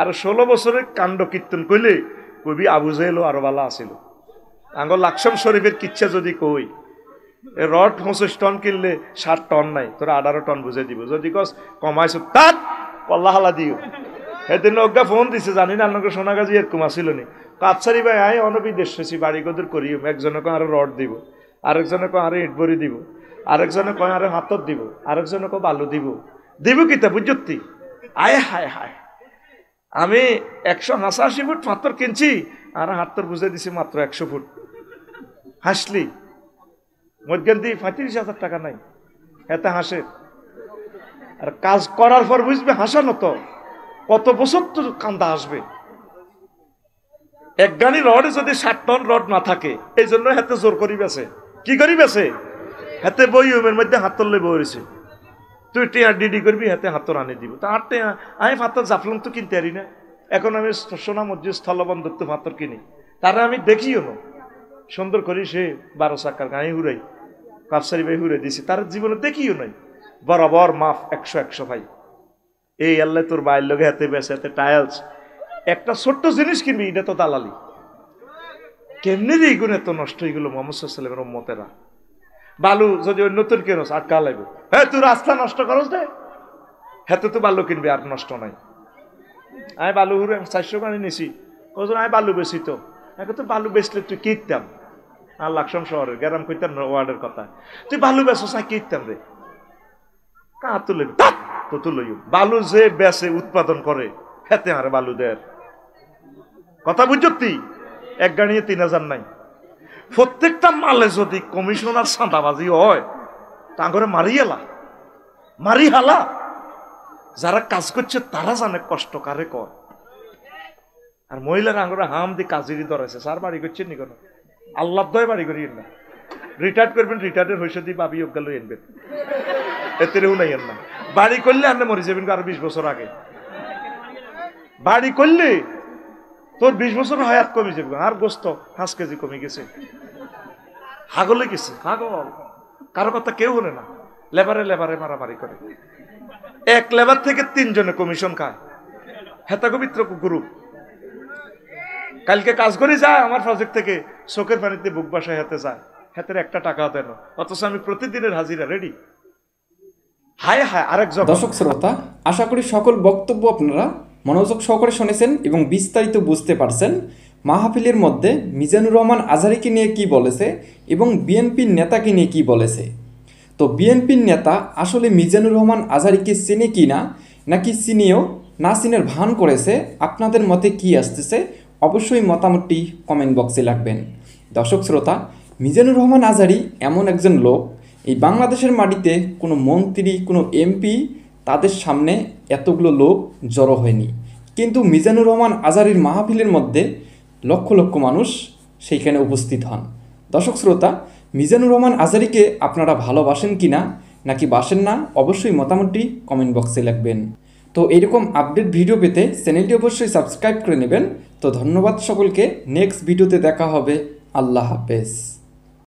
আর 16 বছরের কাণ্ড কীর্তন কইলে কবি আবু জেহেলও আরো ভালো আসিল। আঙ্গ লাকসাম শরীফের কিচ্ছা যদি কই, রড 25 টন কিনলে 60 টন নাই, তোরা 18 টন বুঝে দিব। যদি কস কমাইছো তাত কল্লা হালা দিও। সেদিন অজ্ঞা ফোন দিছে, জানি না আপনাকে সোনাগাজী এরকম আসিল নি, কাপসারি ভাই আয় অনবিদেশ হয়েছি, বাড়ি গদর করিও। একজনে কয় আরো রড দিব, আরেকজনে কয় আরো ইট বড়ি দিব, আরেকজনে কয় আরো হাতত দিব, আরেকজনে কয় বালু দিব। দিব কিতা বুঝতি? আয় হায় হায়, আমি 188 ফুট পাথর কিনছি, আর হাতর বুঝে দিছি মাত্র 100 ফুট। হাসলি মধ্যে 35,000 টাকা নাই, এতে হাসে। আর কাজ করার পর বুঝবে হাসানো তো কত বছর তো কান্দা আসবে। এক গানি রডে যদি 60 টন রড না থাকে, এই জন্য হাতে জোর করি বেছে। কি করি বেছে? হাতে বইমের মধ্যে হাতর লই বইছে, তুই টিয়া ডিডি করবি, হাতে হাতর আনি দিব। তা আটে আমি পাথর জাফলং তো কিনতে পারি না, এখন আমি সোনা মসজিদ স্থলবন্দর পাথর কিনি। তারা আমি দেখিও না, সুন্দর করি সে 12 চাকার গাড়ি হুড়াই, কাপসারি ভাই হুড়ে দিছি, তার জীবনে দেখিও নাই। বরাবর মাফ 100 ভাই। এই আল্লাহ তোর বাইর লগে হাতে বেছে, হাতে টাইলস, একটা ছোট্ট জিনিস কিনবি, এটা তো দালালি। কেমনি রে এইগুলো এত নষ্ট হয়ে গেল মোহাম্মদ সাল্লাল্লাহু আলাইহি ওয়াসাল্লামের উম্মতেরা। বালু যদি ওই নতুন কেনস আটকা লাগবে, হ্যাঁ তুই রাস্তা নষ্ট করস দে, হাতে তো বালু কিনবি, আর নষ্ট নাই। আমি বালু হুড়ে 400 গাড়ি নিছি, কজন আমি বালু বেশি তো, এখন তো বালু বেচলে তুই কিনতাম। আর লাকসাম শহরের গ্রাম কইতাম ওয়ার্ডের কথা, তুই বালু বেচস আমি কিনতাম রে, কা তুলে তো তুলই। বালু যে বেচে উৎপাদন করে, হেতে আরে বালু দেয় কথা বুঝতি? এক গাড়ি 3000 নাই। প্রত্যেকটা মালে যদি কমিশনার চাঁদাবাজি হয়, তা করে মারি হালা। যারা কাজ করছে তারা জানে কষ্ট কারে কয়। আর মহিলারা আঙ্গুরা হাম দিয়ে কাজেরই ধরেছে, স্যার বাড়ি করছেন নি কেন? আল্লাহ দয় বাড়ি করিয়েন না, রিটায়ার্ড করবেন, রিটায়ার্ডের হয়েছে দিয়ে বাবি অজ্ঞা লই আনবেন, এতে রেউ নাই না। বাড়ি করলে আপনি মরে যাবেন আরো 20 বছর আগে। বাড়ি করলে তোর 20 বছর হায়াত কমে যাবে, আর গোস্ত 5 কেজি কমে গেছে, হাগলে গেছে, হাগল। কারো কথা কেউ হলে না, লেবারে মারামারি করে। এক লেবার থেকে 3 জনে কমিশন খায়, হেতাগো মিত্র গ্রুপ। কালকে কাজ করে যায় আমার প্রজেক্ট থেকে, চোখের পানিতে বুক বাসায় হাতে যায়, হাতের 1 টাকা দেন, অথচ আমি প্রতিদিনের হাজিরা রেডি। হায় হায় আরেকজন। দর্শক শ্রোতা, আশা করি সকল বক্তব্য আপনারা মনোযোগ সহকারে শুনেছেন এবং বিস্তারিত বুঝতে পারছেন। মাহফিলের মধ্যে মিজানুর রহমান আজহারীকে নিয়ে কি বলেছে এবং বিএনপির নেতাকে নিয়ে কি বলেছে। তো বিএনপির নেতা আসলে মিজানুর রহমান আজহারীকে চিনে কি না, নাকি চিনিয়েও না চিনের ভান করেছে, আপনাদের মতে কি আসতেছে অবশ্যই মতামতটি কমেন্ট বক্সে লিখবেন। দর্শক শ্রোতা, মিজানুর রহমান আজহারী এমন একজন লোক, এই বাংলাদেশের মাটিতে কোনো মন্ত্রী, কোনো এমপি তাদের সামনে এতগুলো লোক জড়ো হয়নি, কিন্তু মিজানুর রহমান আজহারীর মাহফিলের মধ্যে লক্ষ লক্ষ মানুষ সেইখানে উপস্থিত হন। দর্শক শ্রোতা, মিজানুর রহমান আজহারীকে আপনারা ভালোবাসেন কি না, নাকি বাসেন না, অবশ্যই মতামতটি কমেন্ট বক্সে লিখবেন। তো এইরকম আপডেট ভিডিও পেতে চ্যানেলটি অবশ্যই সাবস্ক্রাইব করে নেবেন। তো ধন্যবাদ সকলকে, নেক্সট ভিডিওতে দেখা হবে। আল্লাহ হাফেজ।